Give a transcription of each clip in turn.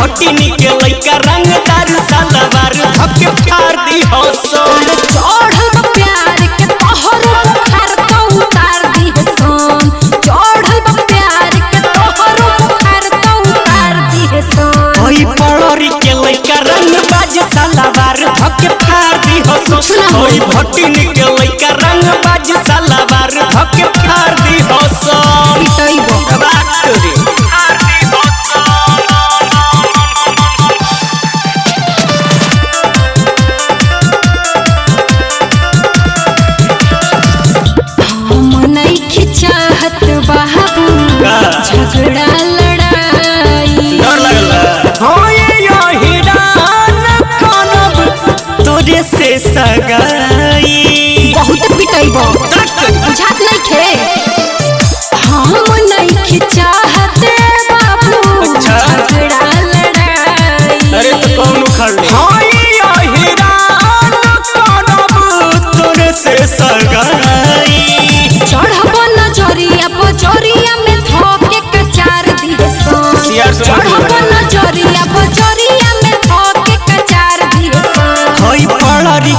भटिनी के लइका रंगदार सलवार धके फाड़ दी हसन। चढ़ल प्यार के तोहरो बुखार तो उतार दी हसन। चढ़ल प्यार के तोहरो बुखार तो उतार दी हसन। ओई पड़री के लइका रंगबाज सलवार धके फाड़ दी हसन। ओई भटिनी के लइका रंगबाज सलवार धके फाड़ दी हसन। पिटइबो बात रे चाहत बाबू झगड़ा लड़ाई तोरे से सगाई बहुत पिटइबो बुझात नहीं खे। हम नहीं चाहत बाबू झगड़ा लड़ाई। अरे तो कौन उखड़ तोरे से सगाई चढ़ब नजरिया बजरिया में धोके कचार दी हसन। चढ़ब नजरिया बजरिया में धोके कचार दी हसन। होई पड़री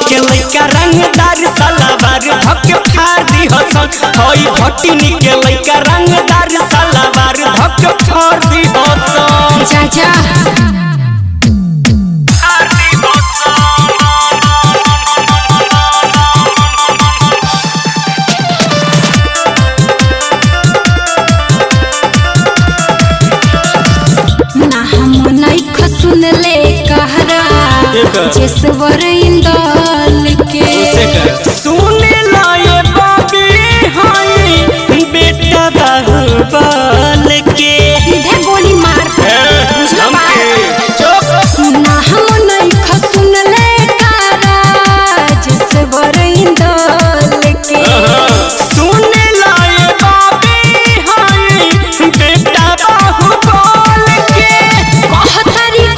के लइका रंगदार सलवार धके फाड़ दी हसन। होई भटिनी के लइका रंगदार सलवार धके फाड़ दी हसन। जा जा सुन ले कहरा जेसवर इंदल के सुन लाए बाबी हाय बेटा बाहुबल के सीधे गोली मार ना हम नहीं सुन ले कहरा जेसवर इंदल के सुन लाए बाबी हाय बेटा बाहुबल के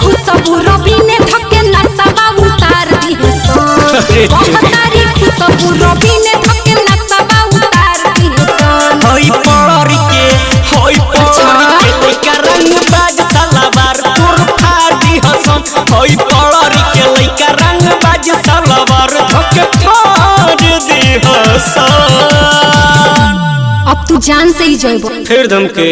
खुशबू रवि ने धके नशा उतार दी हसन। कहतारी खुशबू रवि ने धके नशा उतार दी हसन। होई पड़री के लइका रंगबाज सलवार तोर फाड़ दी हसन। होई पड़री के लइका रंगबाज सलवार धके फाड़ दी हसन। अब तू जान से ही जइबो फिर धमके।